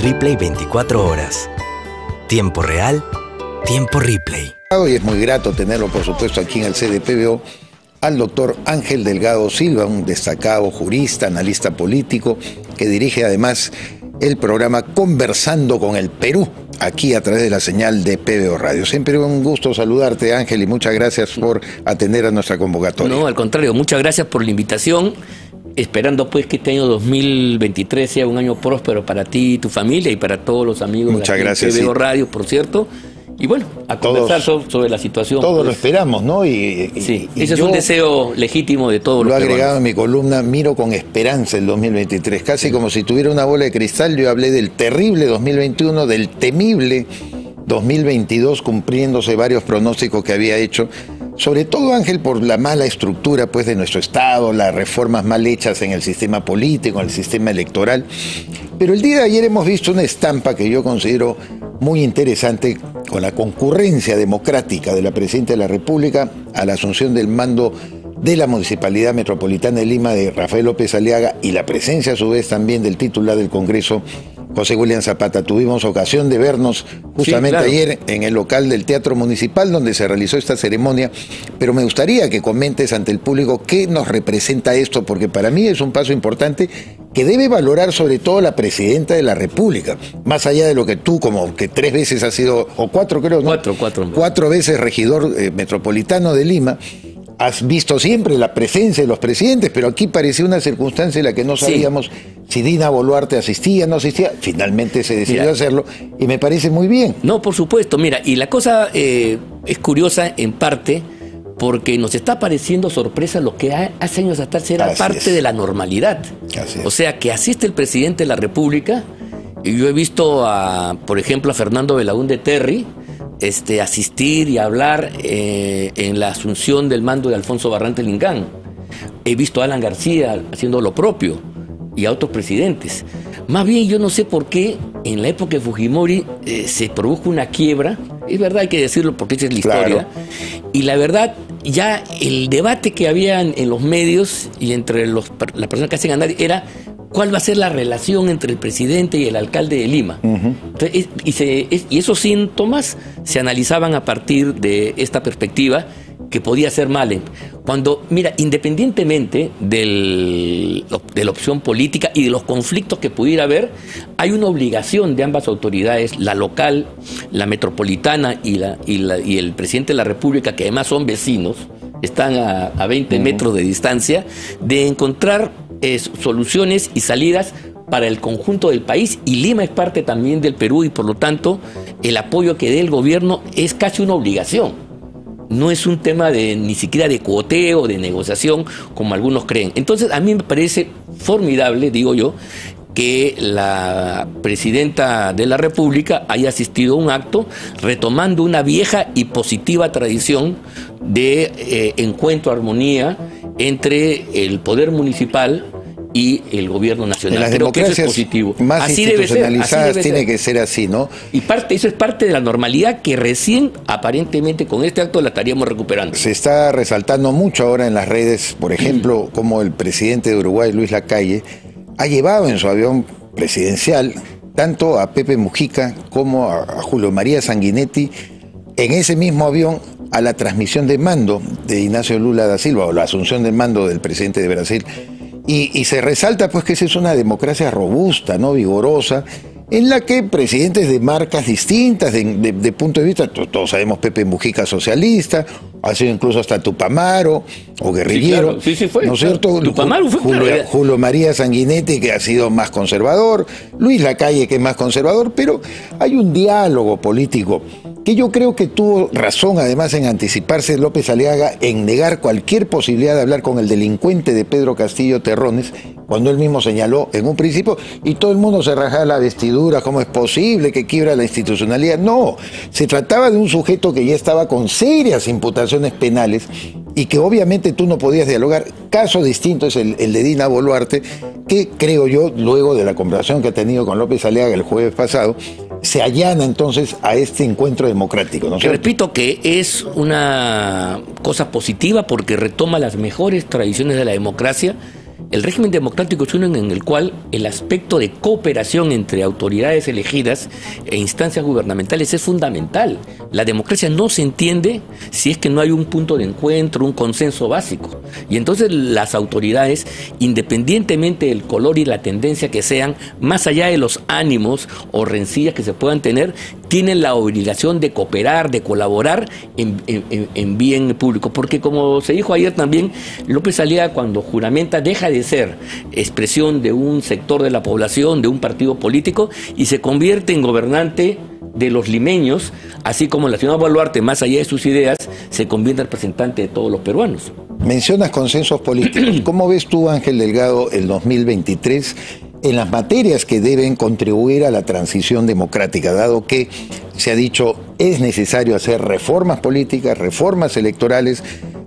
Ripley 24 horas. Tiempo real, tiempo Ripley. Y es muy grato tenerlo, por supuesto, aquí en el CDPBO, al doctor Ángel Delgado Silva, un destacado jurista, analista político, que dirige además el programa Conversando con el Perú, aquí a través de la señal de PBO Radio. Siempre un gusto saludarte, Ángel, y muchas gracias por atender a nuestra convocatoria. No, al contrario, muchas gracias por la invitación, esperando pues que este año 2023 sea un año próspero para ti y tu familia y para todos los amigos muchas de gracias, PBO sí. Radio, por cierto. Y bueno, a conversar sobre la situación. Todos pues, lo esperamos, ¿no? Sí, ese es un deseo legítimo de todos los peruanos. Lo he agregado peruanos. en mi columna, miro con esperanza el 2023, casi como si tuviera una bola de cristal. Yo hablé del terrible 2021, del temible 2022, cumpliéndose varios pronósticos que había hecho, sobre todo, Ángel, por la mala estructura pues de nuestro Estado, las reformas mal hechas en el sistema político, en el sistema electoral. Pero el día de ayer hemos visto una estampa que yo considero muy interesante, con la concurrencia democrática de la Presidenta de la República a la asunción del mando de la Municipalidad Metropolitana de Lima de Rafael López Aliaga, y la presencia a su vez también del titular del Congreso, José William Zapata. Tuvimos ocasión de vernos justamente ayer en el local del Teatro Municipal donde se realizó esta ceremonia, pero me gustaría que comentes ante el público qué nos representa esto, porque para mí es un paso importante que debe valorar sobre todo la Presidenta de la República, más allá de lo que tú, como que 3 veces has sido, o 4 creo, ¿no? 4 veces regidor metropolitano de Lima. Has visto siempre la presencia de los presidentes, pero aquí parecía una circunstancia en la que no sabíamos si Dina Boluarte asistía, no asistía. Finalmente se decidió hacerlo y me parece muy bien. No, por supuesto. Mira, y la cosa es curiosa en parte porque nos está pareciendo sorpresa lo que hace años atrás era parte de la normalidad. O sea, que asiste el presidente de la República, y yo he visto, por ejemplo, a Fernando Belaúnde Terry, asistir y hablar en la asunción del mando de Alfonso Barrante Lingán. He visto a Alan García haciendo lo propio y a otros presidentes. Más bien yo no sé por qué en la época de Fujimori se produjo una quiebra. Es verdad, hay que decirlo porque esa es la historia. Y la verdad, ya el debate que había en los medios y entre las personas que hacen ganar era cuál va a ser la relación entre el presidente y el alcalde de Lima. Entonces, y esos síntomas se analizaban a partir de esta perspectiva que podía ser mal. Cuando, mira, independientemente de la opción política y de los conflictos que pudiera haber, hay una obligación de ambas autoridades, la local, la metropolitana y el presidente de la República, que además son vecinos, están a 20 metros de distancia, de encontrar soluciones y salidas para el conjunto del país, y Lima es parte también del Perú, y por lo tanto el apoyo que dé el gobierno es casi una obligación. No es un tema ni siquiera de cuoteo, de negociación, como algunos creen. Entonces, a mí me parece formidable, digo yo, que la Presidenta de la República haya asistido a un acto retomando una vieja y positiva tradición de encuentro, armonía entre el poder municipal y el gobierno nacional. En las Creo que eso es democracias positivo. más así debe ser, institucionalizadas tiene que ser así, ¿no? Y eso es parte de la normalidad que recién, aparentemente, con este acto la estaríamos recuperando. Se está resaltando mucho ahora en las redes, por ejemplo, como el presidente de Uruguay, Luis Lacalle, ha llevado en su avión presidencial tanto a Pepe Mujica como a Julio María Sanguinetti en ese mismo avión a la transmisión de mando de Ignacio Lula da Silva, o la asunción del mando del presidente de Brasil. Y se resalta pues que esa es una democracia robusta, ¿no? Vigorosa, en la que presidentes de marcas distintas, de punto de vista, todos sabemos, Pepe Mujica socialista, ha sido incluso hasta Tupamaro o guerrillero, sí fue, ¿no es cierto? Tupamaro fue, Julio María Sanguinetti, que ha sido más conservador, Luis Lacalle, que es más conservador, pero hay un diálogo político que yo creo que tuvo razón además en anticiparse López Aliaga en negar cualquier posibilidad de hablar con el delincuente de Pedro Castillo Terrones, cuando él mismo señaló en un principio, y todo el mundo se rajaba la vestidura, ¿cómo es posible que quiebra la institucionalidad? No, se trataba de un sujeto que ya estaba con serias imputaciones penales y que obviamente tú no podías dialogar. Caso distinto es el de Dina Boluarte, que creo yo, luego de la conversación que ha tenido con López Aliaga el jueves pasado, se allana entonces a este encuentro democrático, ¿no? Yo repito que es una cosa positiva porque retoma las mejores tradiciones de la democracia El régimen democrático es uno en el cual el aspecto de cooperación entre autoridades elegidas e instancias gubernamentales es fundamental. La democracia no se entiende si es que no hay un punto de encuentro, un consenso básico. Y entonces las autoridades, independientemente del color y la tendencia que sean, más allá de los ánimos o rencillas que se puedan tener, tienen la obligación de cooperar, de colaborar en bien público. Porque como se dijo ayer también, López Aliaga, cuando juramenta, deja de ser expresión de un sector de la población, de un partido político, y se convierte en gobernante de los limeños, así como la señora Boluarte, más allá de sus ideas, se convierte en representante de todos los peruanos. Mencionas consensos políticos. ¿Cómo ves tú, Ángel Delgado, el 2023 en las materias que deben contribuir a la transición democrática, dado que se ha dicho es necesario hacer reformas políticas, reformas electorales?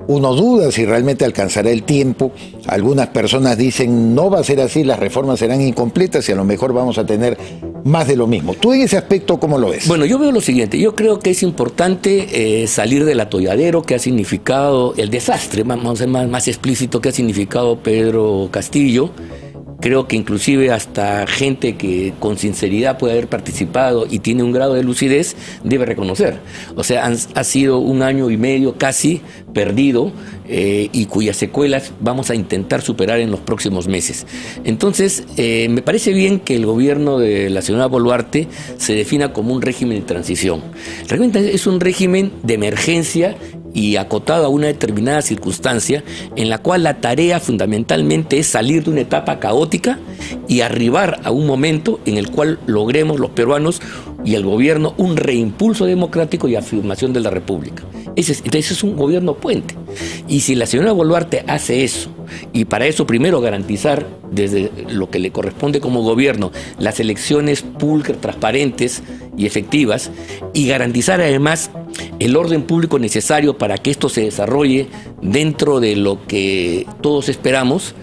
Uno duda si realmente alcanzará el tiempo. Algunas personas dicen no va a ser así, las reformas serán incompletas y a lo mejor vamos a tener más de lo mismo. ¿Tú en ese aspecto cómo lo ves? Bueno, yo veo lo siguiente. Yo creo que es importante salir del atolladero que ha significado el desastre, vamos a ser más explícito, que ha significado Pedro Castillo. Creo que inclusive hasta gente que con sinceridad puede haber participado y tiene un grado de lucidez debe reconocer. O sea, ha sido un año y medio casi perdido y cuyas secuelas vamos a intentar superar en los próximos meses. Entonces, me parece bien que el gobierno de la señora Boluarte se defina como un régimen de transición. Realmente es un régimen de emergencia y acotado a una determinada circunstancia en la cual la tarea fundamentalmente es salir de una etapa caótica y arribar a un momento en el cual logremos los peruanos y el gobierno un reimpulso democrático y afirmación de la República. Entonces es un gobierno puente. Y si la señora Boluarte hace eso, y para eso primero garantizar desde lo que le corresponde como gobierno las elecciones públicas, transparentes y efectivas, y garantizar además el orden público necesario para que esto se desarrolle dentro de lo que todos esperamos,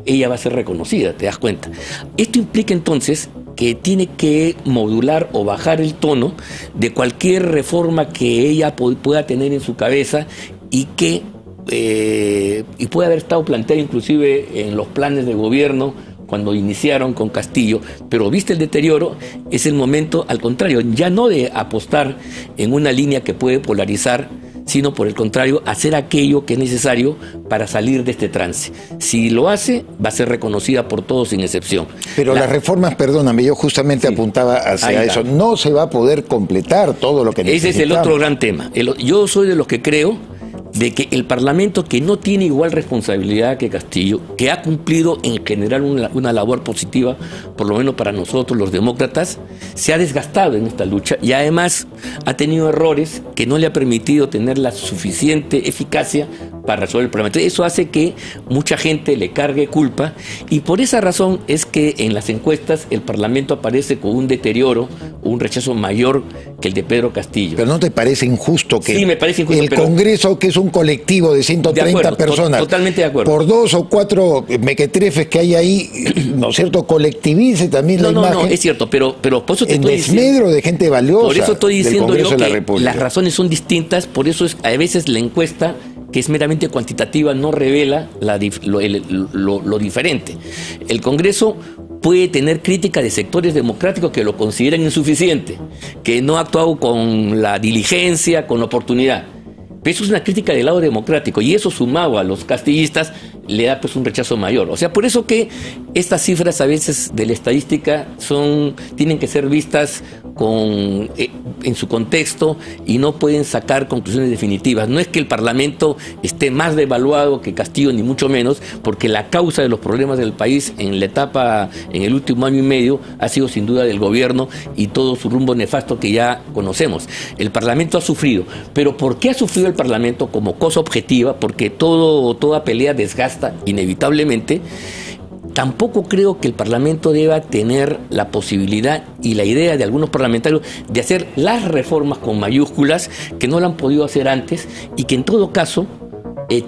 ella va a ser reconocida, ¿te das cuenta? Esto implica entonces que tiene que modular o bajar el tono de cualquier reforma que ella pueda tener en su cabeza y que puede haber estado planteada inclusive en los planes de gobierno cuando iniciaron con Castillo, pero viste el deterioro, es el momento, al contrario, ya no de apostar en una línea que puede polarizar, sino por el contrario, hacer aquello que es necesario para salir de este trance. Si lo hace, va a ser reconocida por todos sin excepción. Pero las reformas, perdóname, yo justamente apuntaba hacia eso, no se va a poder completar todo lo que necesitamos. Ese es el otro gran tema. Yo soy de los que creo de que el Parlamento, que no tiene igual responsabilidad que Castillo, que ha cumplido en general una labor positiva, por lo menos para nosotros los demócratas, se ha desgastado en esta lucha y además ha tenido errores que no le ha permitido tener la suficiente eficacia para resolver el problema. Entonces, eso hace que mucha gente le cargue culpa y por esa razón es que en las encuestas el Parlamento aparece con un deterioro, un rechazo mayor que el de Pedro Castillo. ¿Pero no te parece injusto que sí, me parece injusto, el Congreso, que es un colectivo de 130 personas, totalmente de acuerdo, por 2 o 4 mequetrefes que hay ahí, ¿no es cierto?, colectivice también la imagen? No, es cierto, pero por eso te en estoy desmedro diciendo, de gente valiosa. Por eso estoy diciendo yo que las razones son distintas, por eso a veces la encuesta, que es meramente cuantitativa, no revela lo diferente. El Congreso puede tener crítica de sectores democráticos que lo consideran insuficiente, que no ha actuado con la diligencia, con la oportunidad. Pero eso es una crítica del lado democrático y eso sumado a los castillistas le da pues un rechazo mayor. O sea, por eso que estas cifras a veces de la estadística tienen que ser vistas en su contexto y no pueden sacar conclusiones definitivas. No es que el Parlamento esté más devaluado que Castillo, ni mucho menos, porque la causa de los problemas del país en el último año y medio ha sido sin duda del gobierno y todo su rumbo nefasto que ya conocemos. El Parlamento ha sufrido, pero ¿por qué ha sufrido el Parlamento como cosa objetiva? Porque toda pelea desgasta inevitablemente. Tampoco creo que el Parlamento deba tener la posibilidad y la idea de algunos parlamentarios de hacer las reformas con mayúsculas que no lo han podido hacer antes y que en todo caso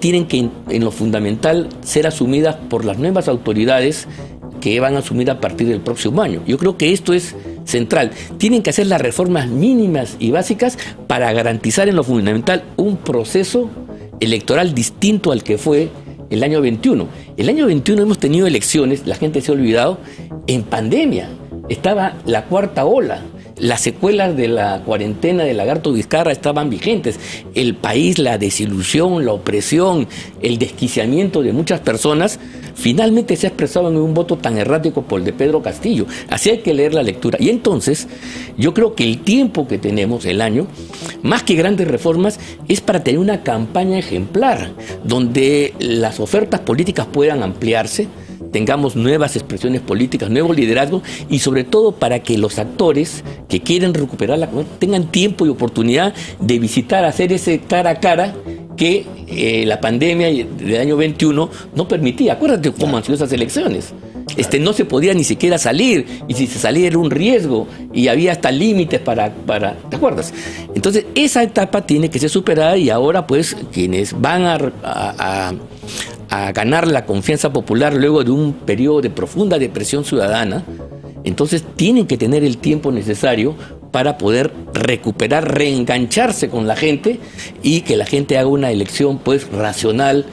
tienen que en lo fundamental ser asumidas por las nuevas autoridades que van a asumir a partir del próximo año. Yo creo que esto es central. Tienen que hacer las reformas mínimas y básicas para garantizar en lo fundamental un proceso electoral distinto al que fue el año 21. El año 21 hemos tenido elecciones, la gente se ha olvidado, en pandemia. Estaba la cuarta ola. Las secuelas de la cuarentena de Lagarto Vizcarra estaban vigentes. El país, la desilusión, la opresión, el desquiciamiento de muchas personas, finalmente se ha expresado en un voto tan errático por el de Pedro Castillo. Así hay que leer la lectura. Y entonces, yo creo que el tiempo que tenemos, el año, más que grandes reformas, es para tener una campaña ejemplar, donde las ofertas políticas puedan ampliarse, tengamos nuevas expresiones políticas, nuevos liderazgos y sobre todo para que los actores que quieren recuperar la comunidad tengan tiempo y oportunidad de visitar, hacer ese cara a cara que la pandemia del año 21 no permitía. Acuérdate cómo han sido esas elecciones. No se podía ni siquiera salir, y si se salía era un riesgo, y había hasta límites para ¿te acuerdas? Entonces esa etapa tiene que ser superada, y ahora pues quienes van a ganar la confianza popular luego de un periodo de profunda depresión ciudadana, entonces tienen que tener el tiempo necesario para poder recuperar, reengancharse con la gente, y que la gente haga una elección pues racional,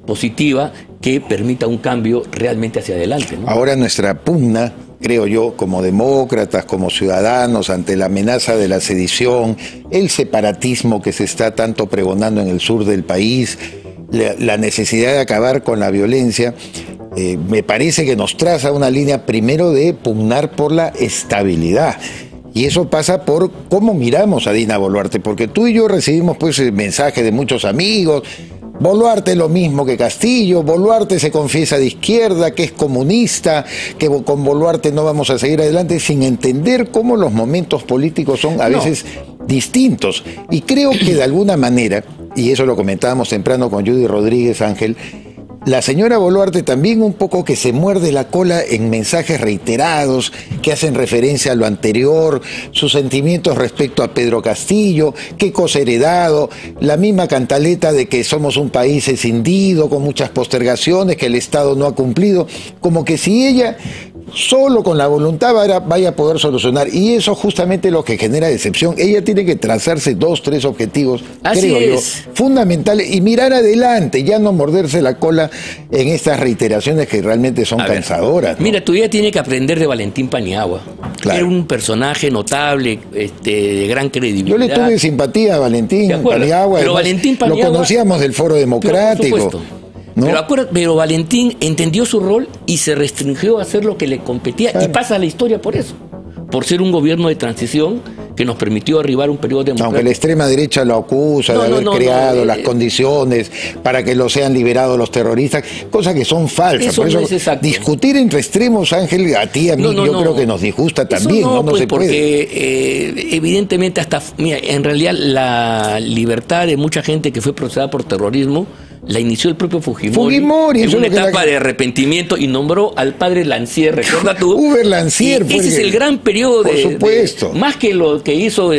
positiva, que permita un cambio realmente hacia adelante, ¿no? Ahora nuestra pugna, creo yo, como demócratas, como ciudadanos, ante la amenaza de la sedición, el separatismo que se está tanto pregonando en el sur del país, la necesidad de acabar con la violencia, me parece que nos traza una línea primero de pugnar por la estabilidad. Y eso pasa por cómo miramos a Dina Boluarte, porque tú y yo recibimos pues mensajes de muchos amigos. Boluarte es lo mismo que Castillo, Boluarte se confiesa de izquierda, que es comunista, que con Boluarte no vamos a seguir adelante, sin entender cómo los momentos políticos son a veces distintos. Y creo que de alguna manera, y eso lo comentábamos temprano con Judy Rodríguez, Ángel, la señora Boluarte también un poco que se muerde la cola en mensajes reiterados que hacen referencia a lo anterior, sus sentimientos respecto a Pedro Castillo, qué cosa heredado, la misma cantaleta de que somos un país escindido, con muchas postergaciones, que el Estado no ha cumplido, como que si ella solo con la voluntad vaya a poder solucionar, y eso justamente es lo que genera decepción. Ella tiene que trazarse 2, 3 objetivos, creo yo, fundamentales, y mirar adelante, ya no morderse la cola en estas reiteraciones que realmente son cansadoras, ¿no? Mira, tu vida tiene que aprender de Valentín Paniagua. Claro. Era un personaje notable, de gran credibilidad. Yo le tuve simpatía a Valentín Paniagua, pero Valentín Paniagua lo conocíamos del Foro Democrático. ¿No? Pero Valentín entendió su rol y se restringió a hacer lo que le competía, y pasa a la historia por eso, por ser un gobierno de transición que nos permitió arribar un periodo democrático. Aunque la extrema derecha lo acusa de haber creado las condiciones para que lo sean liberados los terroristas, cosas que son falsas. Por eso no es discutir entre extremos, Ángel, a ti, a mí, yo creo que nos disgusta también, no se puede. Porque evidentemente mira, en realidad la libertad de mucha gente que fue procesada por terrorismo la inició el propio Fujimori en una etapa de arrepentimiento, y nombró al padre Lancier, ¿recuerdas tú? Uber Lancier. Ese es el gran periodo por supuesto. más que lo que hizo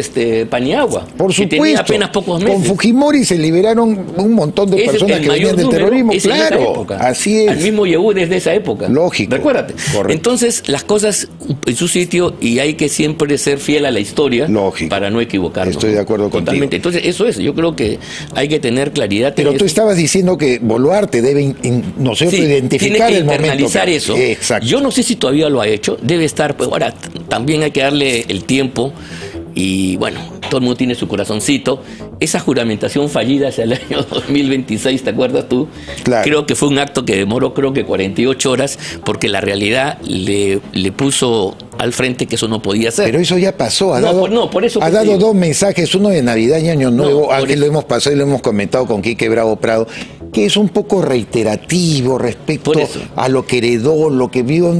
Paniagua, por supuesto, que tenía apenas pocos meses. Con Fujimori se liberaron un montón de personas que venían del terrorismo, claro, así es. Al mismo Yehu desde esa época. Lógico. Recuérdate. Correcto. Entonces, las cosas en su sitio, y hay que siempre ser fiel a la historia. Lógico. Para no equivocarnos. Estoy de acuerdo contigo. Entonces, eso es, yo creo que hay que tener claridad. Pero tú estabas diciendo que Boluarte debe, identificar el momento. Internalizar eso. Exacto. Yo no sé si todavía lo ha hecho, debe estar, pues ahora también hay que darle el tiempo, y bueno, todo el mundo tiene su corazoncito. Esa juramentación fallida hacia el año 2026, ¿te acuerdas tú? Claro. Creo que fue un acto que demoró, creo que 48 horas, porque la realidad le puso al frente que eso no podía ser. Pero eso ya pasó, ha dado 2 mensajes, uno de Navidad y Año Nuevo, Ángel, lo hemos pasado y lo hemos comentado con Quique Bravo Prado, que es un poco reiterativo respecto a lo que heredó, lo que vio,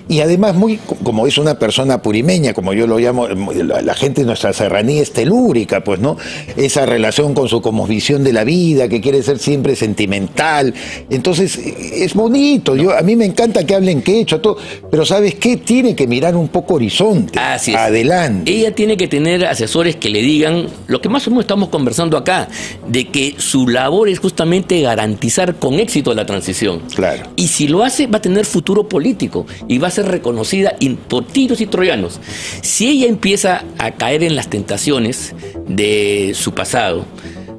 y además muy, como es una persona purimeña, como yo lo llamo, la gente de nuestra serranía es telúrica, pues, ¿no? Esa relación con su cosmovisión de la vida, que quiere ser siempre sentimental. Entonces, es bonito. A mí me encanta que hablen quechua, todo, pero ¿sabes qué? Tiene que mirar un poco horizonte, adelante. Ella tiene que tener asesores que le digan lo que más o menos estamos conversando acá, de que su labor es justamente garantizar con éxito la transición. Claro. Y si lo hace, va a tener futuro político y va a ser reconocida por tiros y troyanos. Si ella empieza a caer en las tentaciones de su pasado,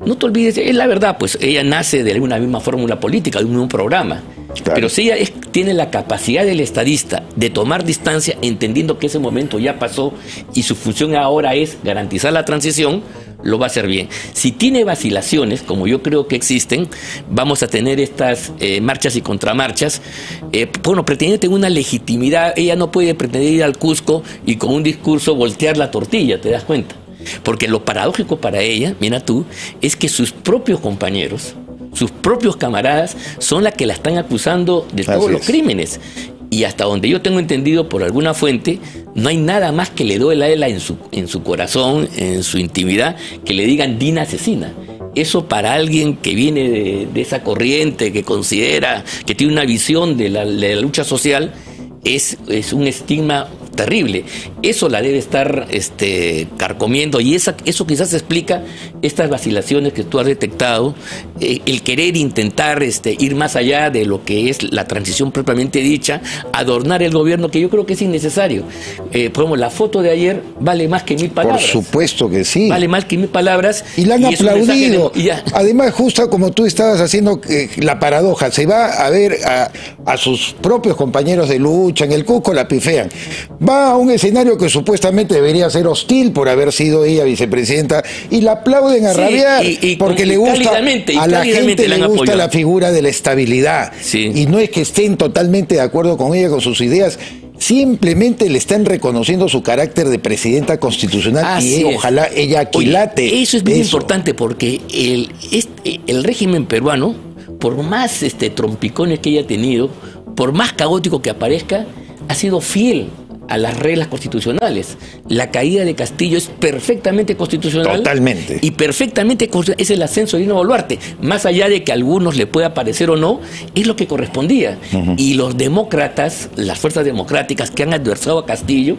no te olvides, es la verdad, pues ella nace de una misma fórmula política, de un mismo programa. Claro. Pero si ella tiene la capacidad del estadista de tomar distancia, entendiendo que ese momento ya pasó y su función ahora es garantizar la transición, lo va a hacer bien. Si tiene vacilaciones, como yo creo que existen, vamos a tener estas marchas y contramarchas. Bueno, pretende tener una legitimidad. Ella no puede pretender ir al Cusco y con un discurso voltear la tortilla, ¿te das cuenta? Porque lo paradójico para ella, mira tú, es que sus propios compañeros, sus propios camaradas, son las que la están acusando de todos los crímenes. Y hasta donde yo tengo entendido por alguna fuente, no hay nada más que le duela a ella en su corazón, en su intimidad, que le digan Dina asesina. Eso para alguien que viene de esa corriente, que considera, que tiene una visión de la lucha social, es un estigma terrible. Eso la debe estar carcomiendo, y eso quizás explica estas vacilaciones que tú has detectado, el querer intentar ir más allá de lo que es la transición propiamente dicha, adornar el gobierno, que yo creo que es innecesario. Por ejemplo, la foto de ayer vale más que 1000 palabras. Por supuesto que sí. Vale más que 1000 palabras. Y la han aplaudido. Además, justo como tú estabas haciendo la paradoja, se va a ver a sus propios compañeros de lucha en el Cusco, la pifean. Va a un escenario que supuestamente debería ser hostil por haber sido ella vicepresidenta, y la aplauden a rabiar, porque le gusta, a la gente le gusta la figura de la estabilidad. Sí. Y no es que estén totalmente de acuerdo con ella, con sus ideas, simplemente le están reconociendo su carácter de presidenta constitucional, y ojalá ella aquilate. Oye, eso es bien importante, porque el régimen peruano, por más trompicones que haya tenido, por más caótico que aparezca, ha sido fiel a las reglas constitucionales. La caída de Castillo es perfectamente constitucional. Totalmente. Y perfectamente es el ascenso de Dina Boluarte. Más allá de que a algunos le pueda parecer o no, es lo que correspondía. Y los demócratas, las fuerzas democráticas que han adversado a Castillo,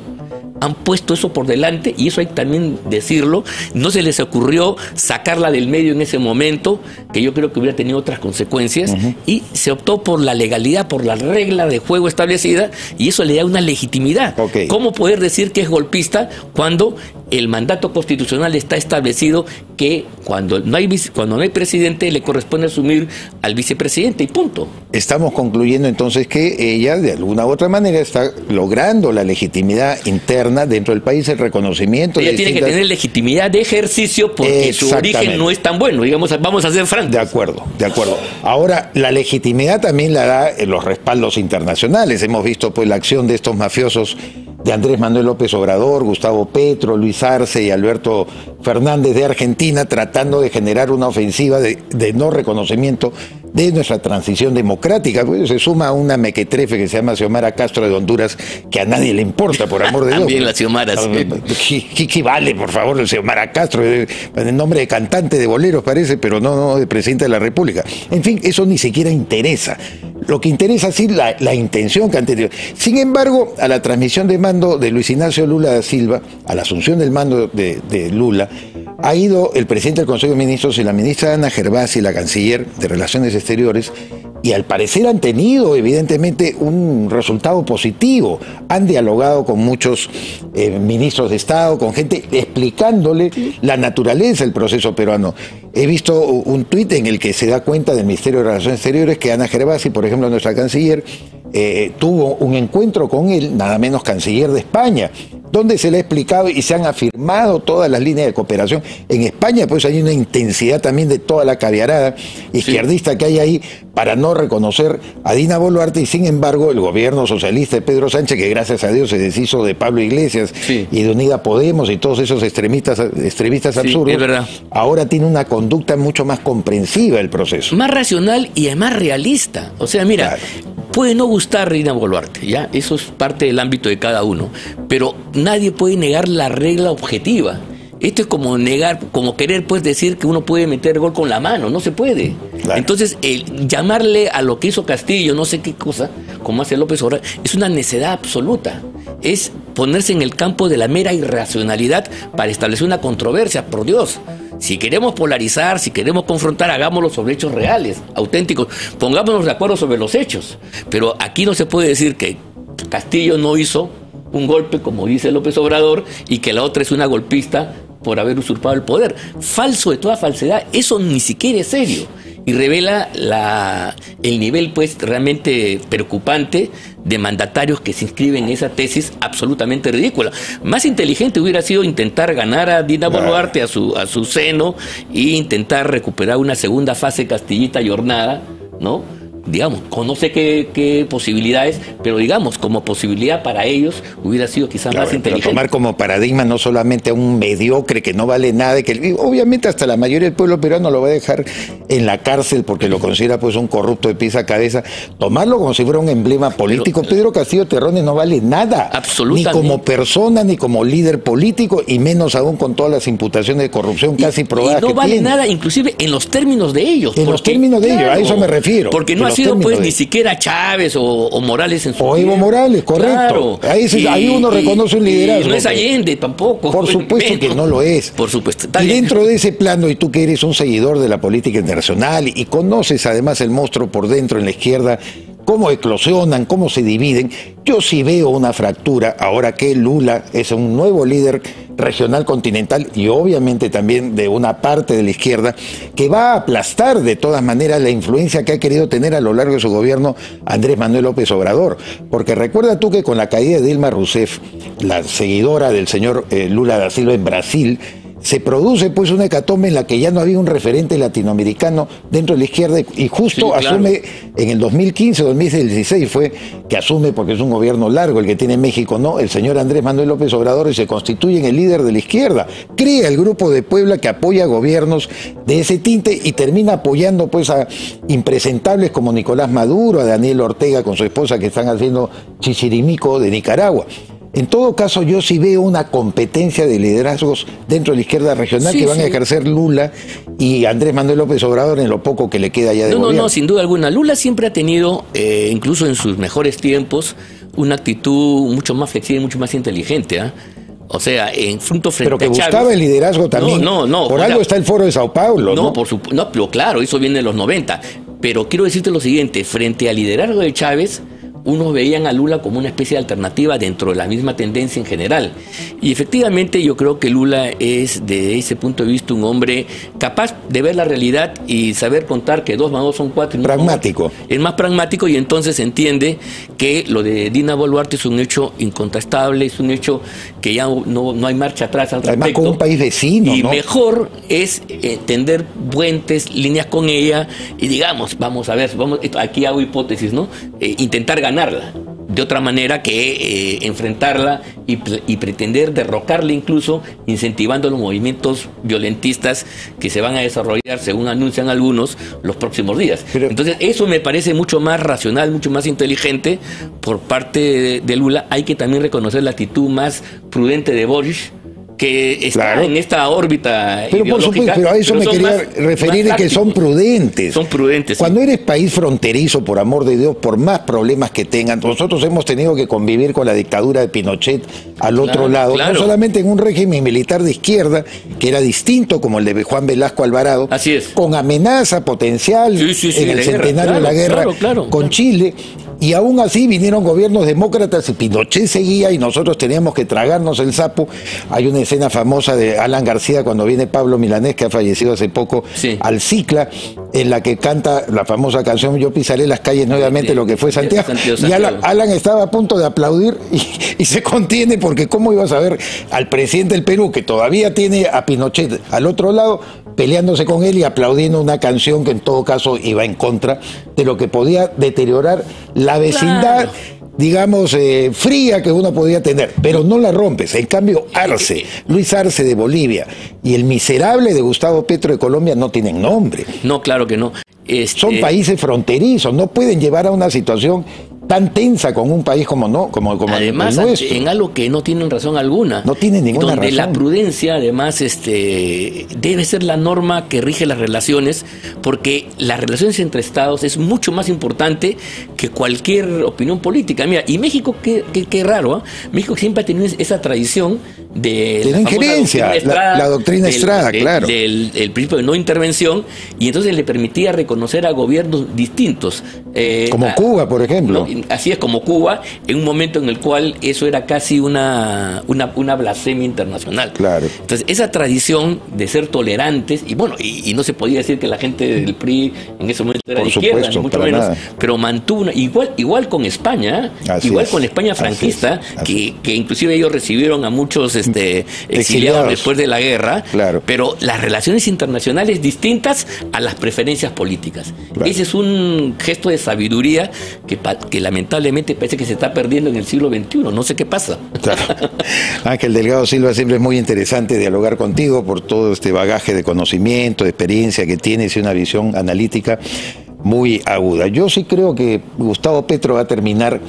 han puesto eso por delante, y eso hay que también decirlo. No se les ocurrió sacarla del medio en ese momento, que yo creo que hubiera tenido otras consecuencias, y se optó por la legalidad, por la regla de juego establecida, y eso le da una legitimidad. ¿Cómo poder decir que es golpista cuando el mandato constitucional está establecido que cuando no hay presidente le corresponde asumir al vicepresidente, y punto? Estamos concluyendo entonces que ella de alguna u otra manera está logrando la legitimidad interna dentro del país, el reconocimiento. Ella tiene que tener legitimidad de ejercicio, porque su origen no es tan bueno, digamos, vamos a ser francos. De acuerdo. Ahora, la legitimidad también la da los respaldos internacionales. Hemos visto pues la acción de estos mafiosos de Andrés Manuel López Obrador, Gustavo Petro, Luis Arce y Alberto Fernández de Argentina, tratando de generar una ofensiva de no reconocimiento de nuestra transición democrática. Pues se suma una mequetrefe que se llama Xiomara Castro de Honduras, que a nadie le importa, por amor de Dios. También la Xiomara. ¿Qué vale, por favor, Xiomara Castro? En el nombre de cantante de boleros parece, pero no de presidente de la República. En fin, eso ni siquiera interesa. Lo que interesa sí la intención que han tenido. Sin embargo, a la transmisión de mando de Luis Ignacio Lula da Silva, a la asunción del mando de Lula, ha ido el presidente del Consejo de Ministros y la ministra Ana Gervasi, la canciller de Relaciones Exteriores, y al parecer han tenido evidentemente un resultado positivo. Han dialogado con muchos ministros de Estado, con gente explicándole la naturaleza del proceso peruano. He visto un tuit en el que se da cuenta del Ministerio de Relaciones Exteriores que Ana Gervasi, por ejemplo, nuestra canciller, tuvo un encuentro con él, nada menos canciller de España, donde se le ha explicado y se han afirmado todas las líneas de cooperación. En España pues hay una intensidad también de toda la caviarada izquierdista que hay ahí para no reconocer a Dina Boluarte, y sin embargo el gobierno socialista de Pedro Sánchez, que gracias a Dios se deshizo de Pablo Iglesias y de Unida Podemos y todos esos extremistas absurdos, es verdad, ahora tiene una conducta mucho más comprensiva del proceso. Más racional y además realista. O sea, mira, puede no gustar Dina Boluarte, ¿ya? Eso es parte del ámbito de cada uno, pero nadie puede negar la regla objetiva. Esto es como querer pues decir que uno puede meter gol con la mano, no se puede. Claro. Entonces, llamarle a lo que hizo Castillo, no sé qué cosa, como hace López Obrador, es una necedad absoluta. Es ponerse en el campo de la mera irracionalidad para establecer una controversia, por Dios. Si queremos polarizar, si queremos confrontar, hagámoslo sobre hechos reales, auténticos. Pongámonos de acuerdo sobre los hechos. Pero aquí no se puede decir que Castillo no hizo un golpe, como dice López Obrador, y que la otra es una golpista por haber usurpado el poder. Falso de toda falsedad, eso ni siquiera es serio. y revela el nivel pues realmente preocupante de mandatarios que se inscriben en esa tesis absolutamente ridícula. Más inteligente hubiera sido intentar ganar a Dina Boluarte a su seno e intentar recuperar una segunda fase Castillita y Hornada, ¿no? Digamos, no sé qué posibilidades, pero digamos, como posibilidad para ellos hubiera sido quizás más inteligente. Pero tomar como paradigma no solamente a un mediocre que no vale nada, que obviamente hasta la mayoría del pueblo peruano lo va a dejar en la cárcel porque lo considera pues un corrupto de pies a cabeza, tomarlo como si fuera un emblema político. Pero Pedro Castillo Terrones no vale nada, absolutamente, ni como persona, ni como líder político, y menos aún con todas las imputaciones de corrupción casi probadas que tiene. Y no vale nada, inclusive en los términos de ellos. Los términos de ellos, a eso me refiero. Porque no ha sido pues ni siquiera Chávez o Morales en su o Evo Morales, correcto. Claro. Ahí uno reconoce un liderazgo. Y no es Allende tampoco. Por supuesto que no lo es. Por supuesto. Y dentro de ese plano, y tú que eres un seguidor de la política internacional y conoces además el monstruo por dentro en la izquierda, cómo eclosionan, cómo se dividen, yo sí veo una fractura ahora que Lula es un nuevo líder regional continental y obviamente también de una parte de la izquierda que va a aplastar de todas maneras la influencia que ha querido tener a lo largo de su gobierno Andrés Manuel López Obrador. Porque recuerda tú que con la caída de Dilma Rousseff, la seguidora del señor Lula da Silva en Brasil, se produce pues una hecatombe en la que ya no había un referente latinoamericano dentro de la izquierda y justo sí, asume en el 2015, 2016 fue que asume, porque es un gobierno largo el que tiene México, ¿no? El señor Andrés Manuel López Obrador, y se constituye en el líder de la izquierda, crea el Grupo de Puebla que apoya gobiernos de ese tinte y termina apoyando pues a impresentables como Nicolás Maduro, a Daniel Ortega con su esposa que están haciendo chichirimico de Nicaragua. En todo caso, yo sí veo una competencia de liderazgos dentro de la izquierda regional que van a ejercer Lula y Andrés Manuel López Obrador en lo poco que le queda ya de gobierno. No, sin duda alguna. Lula siempre ha tenido, incluso en sus mejores tiempos, una actitud mucho más flexible y mucho más inteligente, ¿eh? O sea, en frente a Chávez. Pero que buscaba el liderazgo también. No. Por algo está el Foro de Sao Paulo, ¿no? Pero claro, eso viene de los 90. Pero quiero decirte lo siguiente, frente al liderazgo de Chávez, unos veían a Lula como una especie de alternativa dentro de la misma tendencia en general. Y efectivamente yo creo que Lula es, desde ese punto de vista, un hombre capaz de ver la realidad y saber contar que 2 más 2 son 4. Pragmático. Es más pragmático y entonces entiende que lo de Dina Boluarte es un hecho incontestable, es un hecho que ya no hay marcha atrás al respecto. Además con un país vecino, y ¿no? mejor es tender puentes, líneas con ella y digamos, vamos a ver, aquí hago hipótesis, ¿no? Intentar ganarla. De otra manera que enfrentarla y pretender derrocarla, incluso incentivando los movimientos violentistas que se van a desarrollar, según anuncian algunos, los próximos días. Entonces eso me parece mucho más racional, mucho más inteligente por parte de Lula. Hay que también reconocer la actitud más prudente de Boris, que está en esta órbita ideológica. Por supuesto, pero a eso me quería referir, que son prudentes. Son prudentes. Cuando eres país fronterizo, por amor de Dios, por más problemas que tengan, nosotros hemos tenido que convivir con la dictadura de Pinochet al otro lado, no solamente en un régimen militar de izquierda, que era distinto como el de Juan Velasco Alvarado, así es, con amenaza potencial en el centenario de la guerra con Chile. Y aún así vinieron gobiernos demócratas y Pinochet seguía y nosotros teníamos que tragarnos el sapo. Hay una escena famosa de Alan García cuando viene Pablo Milanés, que ha fallecido hace poco, al Cicla, en la que canta la famosa canción Yo pisaré las calles nuevamente, lo que fue Santiago. Y Alan estaba a punto de aplaudir y se contiene porque cómo ibas a ver al presidente del Perú, que todavía tiene a Pinochet al otro lado, peleándose con él y aplaudiendo una canción que en todo caso iba en contra de lo que podía deteriorar la vecindad, digamos, fría que uno podía tener, pero no la rompes. En cambio, Arce, Luis Arce de Bolivia y el miserable de Gustavo Petro de Colombia no tienen nombre. No, claro que no. Son países fronterizos, no pueden llevar a una situación tan tensa con un país como además, el nuestro. En algo que no tienen razón alguna. No tienen ninguna donde razón. La prudencia, además, debe ser la norma que rige las relaciones, porque las relaciones entre estados es mucho más importante que cualquier opinión política. Mira, y México, qué raro, ¿eh? México siempre ha tenido esa tradición de la injerencia, la doctrina Estrada, claro. El principio de no intervención, y entonces le permitía reconocer a gobiernos distintos. Como Cuba, por ejemplo. No, así es, como Cuba, en un momento en el cual eso era casi una blasfemia internacional. Claro. Entonces, esa tradición de ser tolerantes, y bueno, y no se podía decir que la gente del PRI en ese momento era de izquierda, ni mucho menos, pero mantuvo, igual con España, con la España franquista, que inclusive ellos recibieron a muchos exiliados después de la guerra, claro. Pero las relaciones internacionales distintas a las preferencias políticas. Claro. Ese es un gesto de sabiduría que lamentablemente parece que se está perdiendo en el siglo XXI. No sé qué pasa. Claro. Ángel Delgado Silva, siempre es muy interesante dialogar contigo por todo este bagaje de conocimiento, de experiencia que tienes y una visión analítica muy aguda. Yo sí creo que Gustavo Petro va a terminar,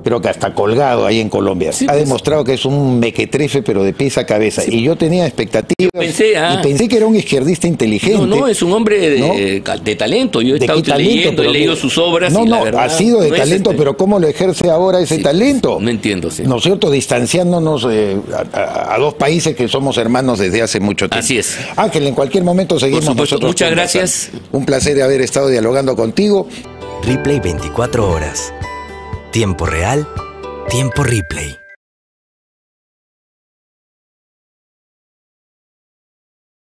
creo que hasta colgado ahí en Colombia. Sí, ha demostrado que es un mequetrefe, pero de pies a cabeza. Sí. Y yo tenía expectativas. Pensé que era un izquierdista inteligente. No, es un hombre de talento. Yo he estado leyendo, he leído sus obras. La verdad, ha sido de talento, pero ¿cómo lo ejerce ahora ese talento? No entiendo, sí. ¿No es cierto? Distanciándonos a dos países que somos hermanos desde hace mucho tiempo. Así es. Ángel, en cualquier momento seguimos nosotros. Muchas gracias. Un placer haber estado dialogando contigo. Replay 24 horas. Tiempo real, tiempo replay.